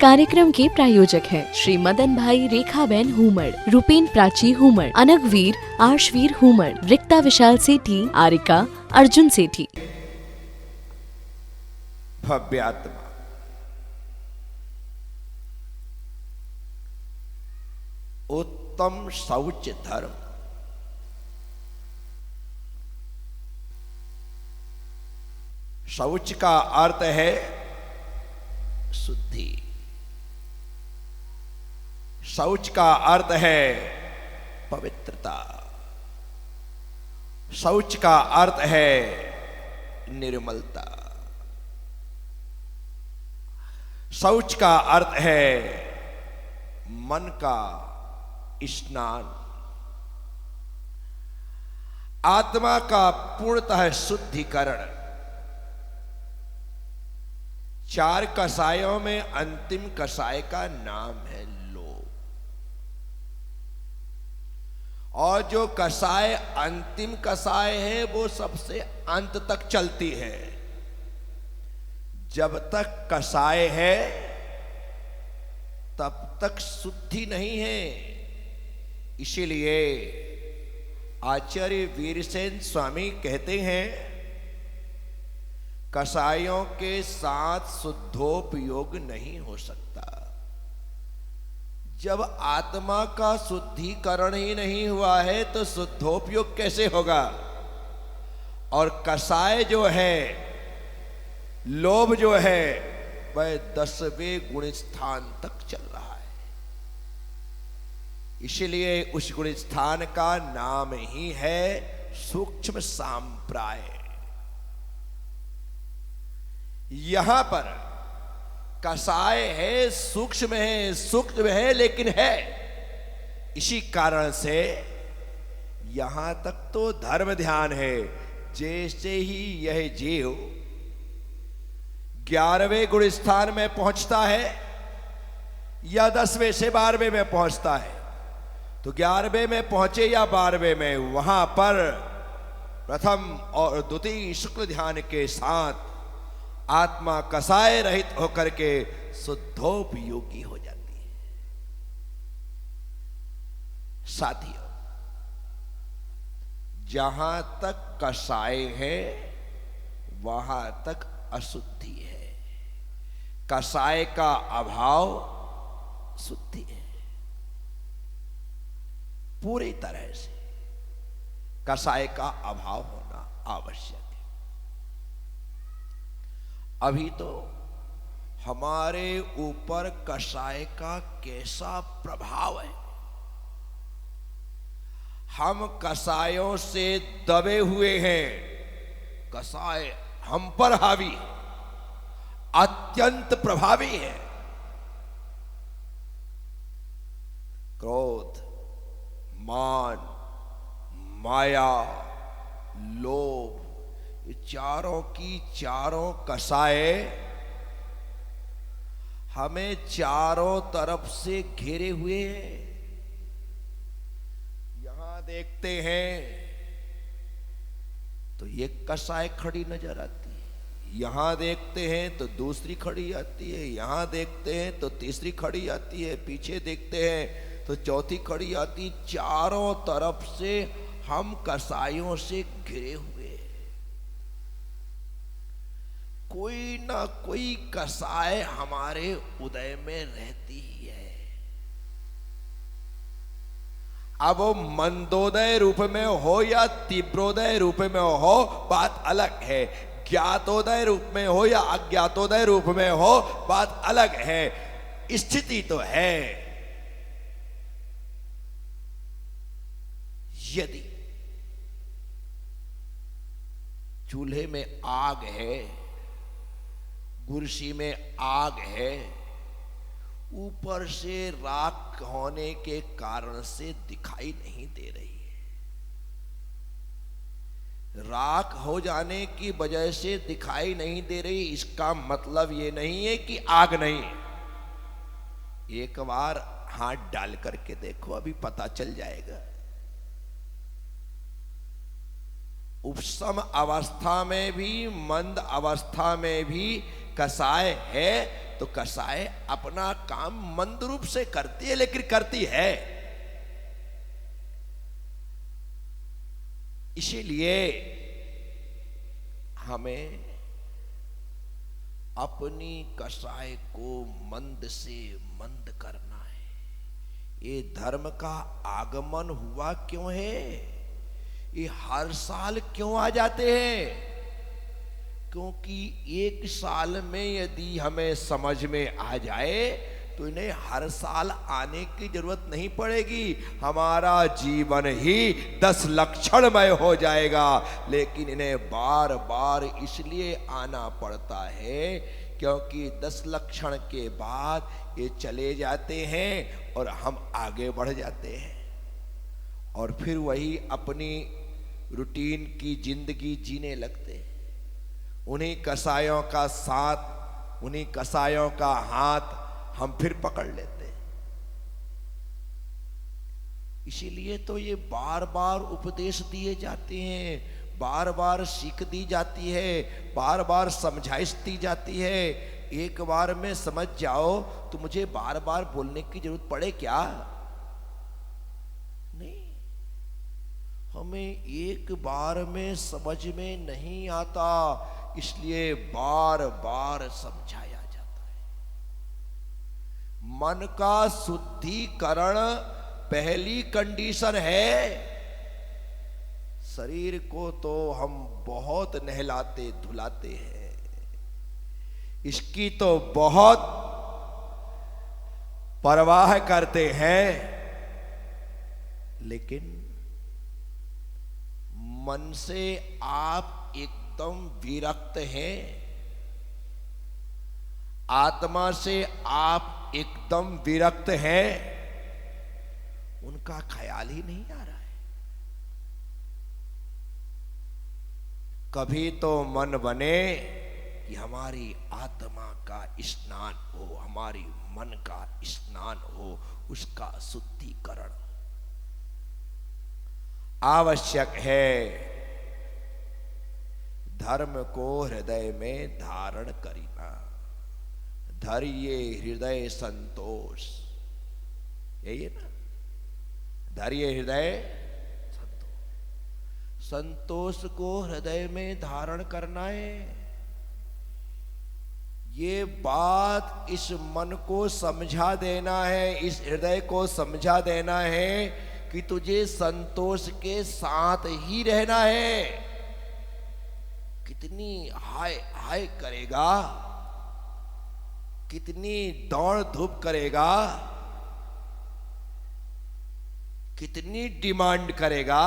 कार्यक्रम के प्रायोजक हैं श्री मदन भाई रेखाबेन हुमड़, रूपेन प्राची हुमड़, अनगवीर आर्शवीर हुमड़, रिक्ता विशाल सेठी, आरिका अर्जुन सेठी। भव्यात्मा उत्तम शौच धर्म। शौच का अर्थ है शुद्धि। शौच का अर्थ है पवित्रता। शौच का अर्थ है निर्मलता। शौच का अर्थ है मन का स्नान। आत्मा का पूर्णतः शुद्धिकरण। चार कसायों में अंतिम कसाय का नाम है लोभ। और जो कसाय अंतिम कसाय है वो सबसे अंत तक चलती है। जब तक कसाय है तब तक शुद्धि नहीं है। इसीलिए आचार्य वीरसेन स्वामी कहते हैं, कसायों के साथ शुद्धोपयोग नहीं हो सकता। जब आत्मा का शुद्धिकरण ही नहीं हुआ है तो शुद्धोपयोग कैसे होगा। और कसाय जो है, लोभ जो है, वह 10वें गुण स्थान तक चल रहा है। इसलिए उस गुण स्थान का नाम ही है सूक्ष्म सांप्राय। यहां पर कसाय है, सूक्ष्म है लेकिन है। इसी कारण से यहां तक तो धर्म ध्यान है। जैसे ही यह जीव 11वें गुण स्थान में पहुंचता है या 10वें से 12वें में पहुंचता है, तो 11वें में पहुंचे या 12वें में, वहां पर प्रथम और द्वितीय शुक्ल ध्यान के साथ आत्मा कसाय रहित होकर के शुद्धोपयोगी हो जाती है। साथियों, जहां तक कसाय है वहां तक अशुद्धि है। कसाय का अभाव शुद्धि है। पूरी तरह से कसाय का अभाव होना आवश्यक है। अभी तो हमारे ऊपर कसाय का कैसा प्रभाव है। हम कसायों से दबे हुए हैं। कसाय हम पर हावी है, अत्यंत प्रभावी है। क्रोध, मान, माया, लोभ, चारों की चारों कसाय हमें चारों तरफ से घेरे हुए हैं। यहां देखते हैं तो ये कसाय खड़ी नजर आती है, यहां देखते हैं तो दूसरी खड़ी आती है, यहां देखते हैं तो तीसरी खड़ी आती है, पीछे देखते हैं तो चौथी खड़ी आती। चारों तरफ से हम कसायों से घिरे हुए। कोई ना कोई कसाय हमारे उदय में रहती ही है। अब वो मंदोदय रूप में हो या तीव्रोदय रूप में हो, बात अलग है। ज्ञातोदय रूप में हो या अज्ञातोदय रूप में हो, बात अलग है। स्थिति तो है, यदि चूल्हे में आग है, कुर्सी में आग है, ऊपर से राख होने के कारण से दिखाई नहीं दे रही है। राख हो जाने की वजह से दिखाई नहीं दे रही, इसका मतलब ये नहीं है कि आग नहीं है। एक बार हाथ डाल करके देखो, अभी पता चल जाएगा। उपशम अवस्था में भी, मंद अवस्था में भी कसाय है, तो कसाय अपना काम मंद रूप से करती है, लेकिन करती है। इसीलिए हमें अपनी कसाय को मंद से मंद करना है। ये धर्म का आगमन हुआ क्यों है? ये हर साल क्यों आ जाते हैं? क्योंकि एक साल में यदि हमें समझ में आ जाए तो इन्हें हर साल आने की जरूरत नहीं पड़ेगी। हमारा जीवन ही 10 लक्षणमय हो जाएगा। लेकिन इन्हें बार बार इसलिए आना पड़ता है क्योंकि 10 लक्षण के बाद ये चले जाते हैं और हम आगे बढ़ जाते हैं और फिर वही अपनी रूटीन की जिंदगी जीने लगते हैं। उन्हीं कसायों का साथ, उन्हीं कसायों का हाथ हम फिर पकड़ लेते हैं। इसीलिए तो ये बार बार उपदेश दिए जाते हैं, बार बार सीख दी जाती है, बार बार समझाइश दी जाती है। एक बार में समझ जाओ तो मुझे बार बार बोलने की जरूरत पड़े क्या? नहीं, हमें एक बार में समझ में नहीं आता, इसलिए बार बार समझाया जाता है। मन का शुद्धिकरण पहली कंडीशन है। शरीर को तो हम बहुत नहलाते धुलाते हैं, इसकी तो बहुत परवाह करते हैं, लेकिन मन से आप एकदम विरक्त हैं, आत्मा से आप एकदम विरक्त हैं, उनका ख्याल ही नहीं आ रहा है। कभी तो मन बने कि हमारी आत्मा का स्नान हो, हमारी मन का स्नान हो, उसका शुद्धिकरण आवश्यक है। धर्म को हृदय में धारण करीना, धरिये हृदय संतोष, यही है ना, धरिये हृदय संतोष। संतोष को हृदय में धारण करना है। ये बात इस मन को समझा देना है, इस हृदय को समझा देना है कि तुझे संतोष के साथ ही रहना है। कितनी हाय हाय करेगा, कितनी दौड़ धूप करेगा, कितनी डिमांड करेगा,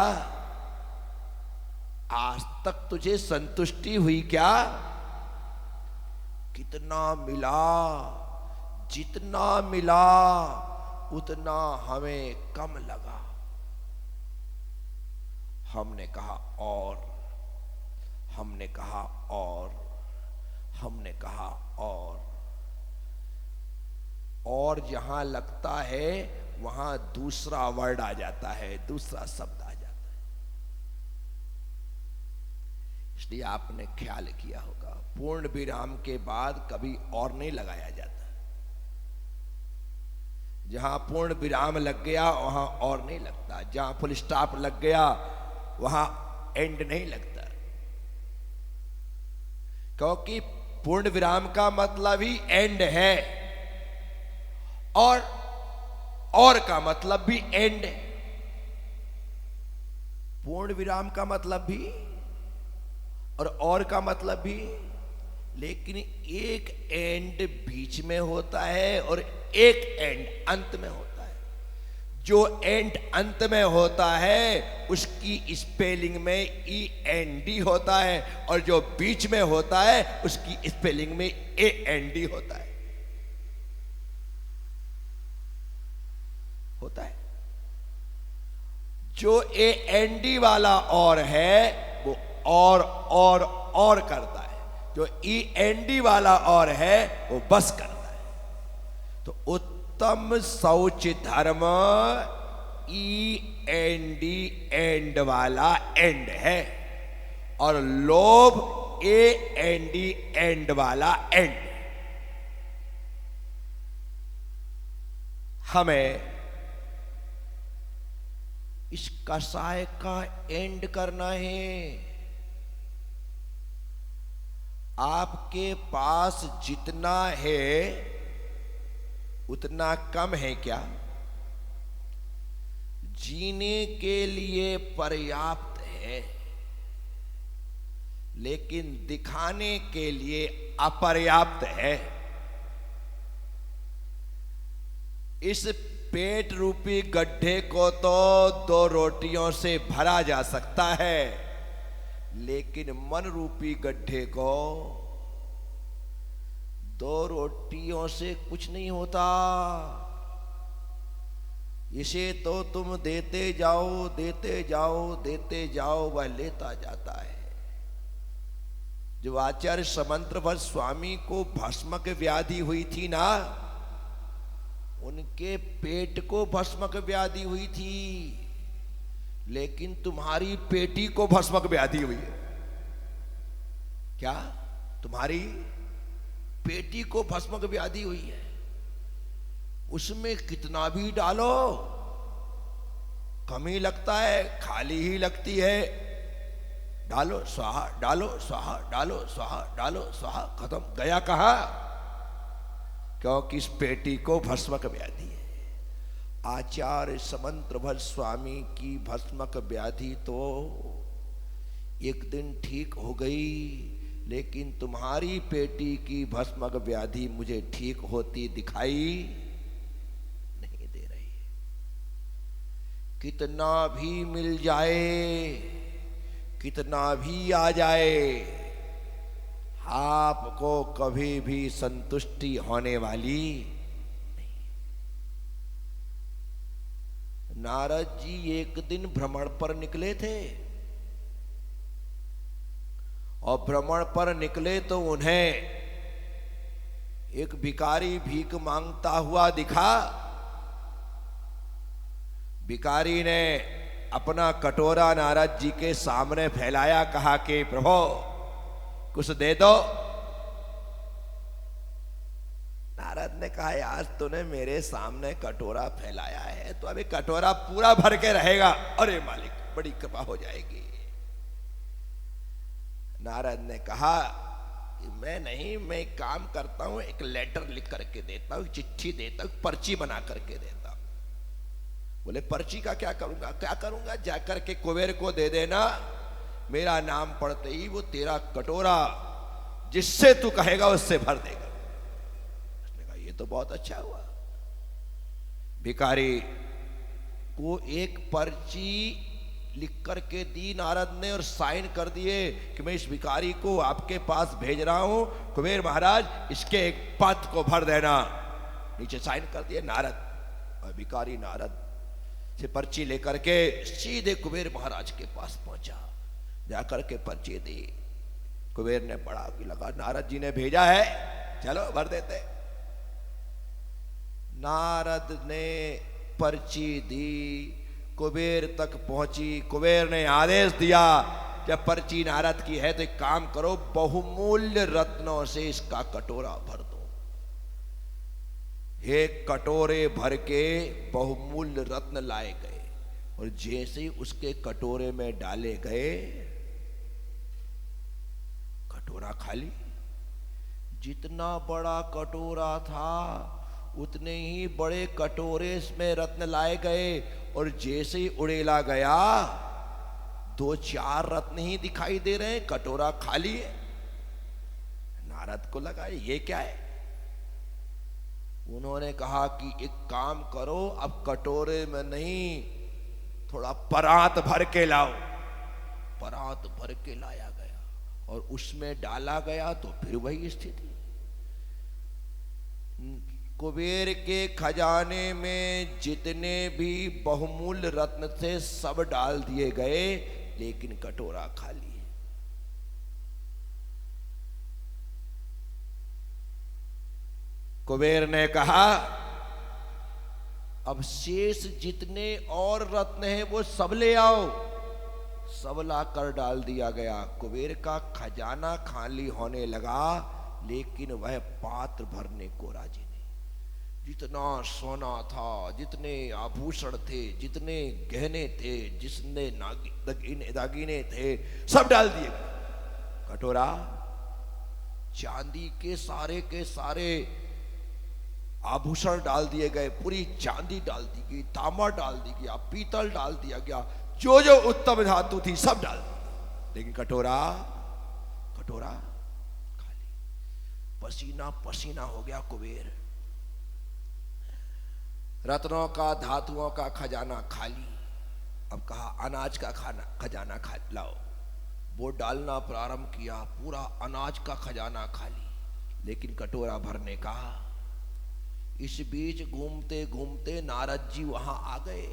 आज तक तुझे संतुष्टि हुई क्या? कितना मिला, जितना मिला उतना हमें कम लगा। हमने कहा और, हमने कहा और, हमने कहा और जहां लगता है वहां दूसरा वर्ड आ जाता है, दूसरा शब्द आ जाता है। इसलिए आपने ख्याल किया होगा, पूर्ण विराम के बाद कभी और नहीं लगाया जाता। जहां पूर्ण विराम लग गया वहां और नहीं लगता, जहां फुल स्टॉप लग गया वहां एंड नहीं लगता। क्योंकि पूर्ण विराम का मतलब ही एंड है और का मतलब भी एंड है। पूर्ण विराम का मतलब भी और का मतलब भी, लेकिन एक एंड बीच में होता है और एक एंड अंत में होता है। जो एंड अंत में होता है उसकी स्पेलिंग में END होता है, और जो बीच में होता है उसकी स्पेलिंग में AND होता है। जो AND वाला और है वो और करता है, जो END वाला और है वो बस करता है। तो उत्तम शौच धर्म END एंड वाला एंड है, और लोभ AND एंड वाला एंड। हमें इस कसाय का एंड करना है। आपके पास जितना है उतना कम है क्या? जीने के लिए पर्याप्त है, लेकिन दिखाने के लिए अपर्याप्त है। इस पेट रूपी गड्ढे को तो 2 रोटियों से भरा जा सकता है, लेकिन मन रूपी गड्ढे को 2 रोटियों से कुछ नहीं होता। इसे तो तुम देते जाओ, देते जाओ, देते जाओ, वह लेता जाता है। जो आचार्य समंत्रभट्ट स्वामी को भस्मक व्याधि हुई थी ना, उनके पेट को भस्मक व्याधि हुई थी, लेकिन तुम्हारी पेटी को भस्मक व्याधि हुई है। क्या? तुम्हारी पेटी को भस्मक व्याधि हुई है। उसमें कितना भी डालो कम ही लगता है, खाली ही लगती है। डालो स्वाहा, डालो स्वाहा, डालो स्वाहा, डालो स्वाहा, खत्म। गया कहां? क्योंकि इस पेटी को भस्मक व्याधि है। आचार्य समंत्रभट्ट स्वामी की भस्मक व्याधि तो एक दिन ठीक हो गई, लेकिन तुम्हारी पेटी की भस्मक व्याधि मुझे ठीक होती दिखाई नहीं दे रही। कितना भी मिल जाए, कितना भी आ जाए, आपको कभी भी संतुष्टि होने वाली नहीं। नारद जी एक दिन भ्रमण पर निकले थे, और भ्रमण पर निकले तो उन्हें एक भिखारी भीख मांगता हुआ दिखा। भिखारी ने अपना कटोरा नारद जी के सामने फैलाया, कहा कि प्रभु कुछ दे दो। नारद ने कहा, आज तूने मेरे सामने कटोरा फैलाया है तो अभी कटोरा पूरा भर के रहेगा। अरे मालिक, बड़ी कृपा हो जाएगी। नारद ने कहा, मैं नहीं, मैं एक काम करता हूं, एक लेटर लिख करके देता हूं, चिट्ठी देता हूं, पर्ची बना करके देता हूं। बोले पर्ची का क्या करूंगा? क्या करूंगा? जाकर के कुबेर को दे देना, मेरा नाम पढ़ते ही वो तेरा कटोरा जिससे तू कहेगा उससे भर देगा। उसने कहा, ये तो बहुत अच्छा हुआ। भिखारी को एक पर्ची लिख करके दी नारद ने, और साइन कर दिए कि मैं इस भिखारी को आपके पास भेज रहा हूं, कुबेर महाराज इसके एक पद को भर देना। नीचे साइन कर दिए नारद। और भिखारी नारद से पर्ची लेकर के सीधे कुबेर महाराज के पास पहुंचा। जाकर के पर्ची दी। कुबेर ने पढ़ा कि लगा नारद जी ने भेजा है, चलो भर देते। नारद ने पर्ची दी, कुबेर तक पहुंची। कुबेर ने आदेश दिया, जब पर्ची नारद की है तो एक काम करो, बहुमूल्य रत्नों से इसका कटोरा भर दो। एक कटोरे भर के बहुमूल्य रत्न लाए गए, और जैसे ही उसके कटोरे में डाले गए, कटोरा खाली। जितना बड़ा कटोरा था उतने ही बड़े कटोरे में रत्न लाए गए, और जैसे ही उड़ेला गया 2-4 रत्न ही दिखाई दे रहे हैं, कटोरा खाली है। नारद को लगा ये क्या है। उन्होंने कहा कि एक काम करो, अब कटोरे में नहीं, थोड़ा परात भर के लाओ। परात भर के लाया गया और उसमें डाला गया तो फिर वही स्थिति। कुबेर के खजाने में जितने भी बहुमूल्य रत्न थे सब डाल दिए गए, लेकिन कटोरा खाली है। कुबेर ने कहा, अब शेष जितने और रत्न हैं वो सब ले आओ। सब लाकर डाल दिया गया। कुबेर का खजाना खाली होने लगा, लेकिन वह पात्र भरने को राजी नहीं। जितना सोना था, जितने आभूषण थे, जितने गहने थे, जिसने दागीने थे, सब डाल दिए गए। कटोरा चांदी के सारे आभूषण डाल दिए गए, पूरी चांदी डाल दी गई, तांबा डाल दी गया, पीतल डाल दिया गया, जो जो उत्तम धातु थी सब डाल दी। लेकिन कटोरा खाली, पसीना पसीना हो गया कुबेर। रत्नों का, धातुओं का खजाना खाली। अब कहा अनाज का खजाना लाओ। वो डालना प्रारंभ किया, पूरा अनाज का खजाना खाली, लेकिन कटोरा भरने का। इस बीच घूमते घूमते नारद जी वहां आ गए,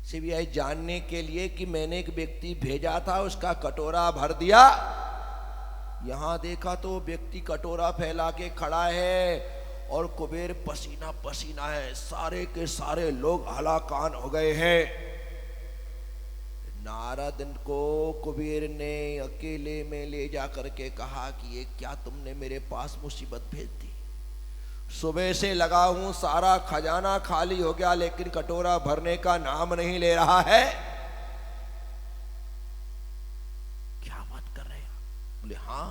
सिवाय जानने के लिए कि मैंने एक व्यक्ति भेजा था, उसका कटोरा भर दिया। यहां देखा तो व्यक्ति कटोरा फैला के खड़ा है और कुबेर पसीना पसीना है, सारे के सारे लोग हलाकान हो गए हैं। नारद को कुबेर ने अकेले में ले जा करके कहा कि ये क्या तुमने मेरे पास मुसीबत भेज दी? सुबह से लगा हूं, सारा खजाना खाली हो गया, लेकिन कटोरा भरने का नाम नहीं ले रहा है। क्या बात कर रहे हैं? बोले हाँ,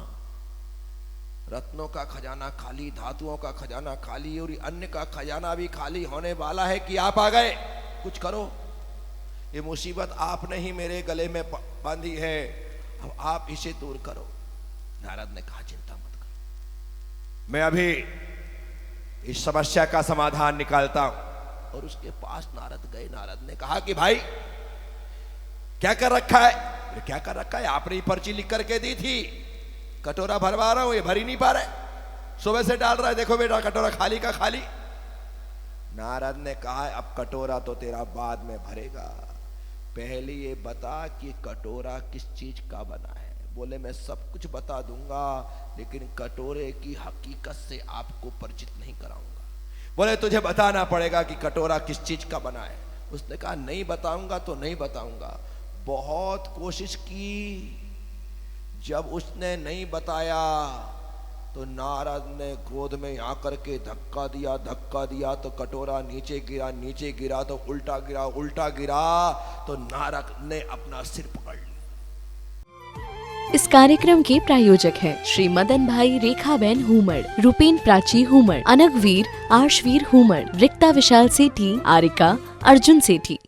रत्नों का खजाना खाली, धातुओं का खजाना खाली, और अन्य का खजाना भी खाली होने वाला है कि आप आ गए। कुछ करो, ये मुसीबत आपने ही मेरे गले में बांधी है, अब आप इसे दूर करो। नारद ने कहा चिंता मत करो, मैं अभी इस समस्या का समाधान निकालता हूं। और उसके पास नारद गए। नारद ने कहा कि भाई क्या कर रखा है? क्या कर रखा है? आपने ही पर्ची लिख करके दी थी, कटोरा भरवा रहा हूं, ये भर ही नहीं पा रहे, सुबह से डाल रहा है, देखो बेटा कटोरा खाली का खाली। नारद ने कहा अब कटोरा तो तेरा बाद में भरेगा, पहले ये बता कि कटोरा किस चीज का बना है। बोले मैं सब कुछ बता दूंगा, लेकिन कटोरे की हकीकत से आपको परिचित नहीं कराऊंगा। बोले तुझे बताना पड़ेगा कि कटोरा किस चीज का बना है। उसने कहा नहीं बताऊंगा तो नहीं बताऊंगा। बहुत कोशिश की, जब उसने नहीं बताया तो नारद ने गोद में आकर के धक्का दिया तो कटोरा नीचे गिरा तो उल्टा गिरा तो नारद ने अपना सिर पकड़ लिया। इस कार्यक्रम के प्रायोजक हैं श्री मदन भाई रेखाबेन हुमड़, रूपेन प्राची हुमड़, अनगवीर आर्शवीर हुमड़, रिक्ता विशाल सेठी, आरिका अर्जुन सेठी।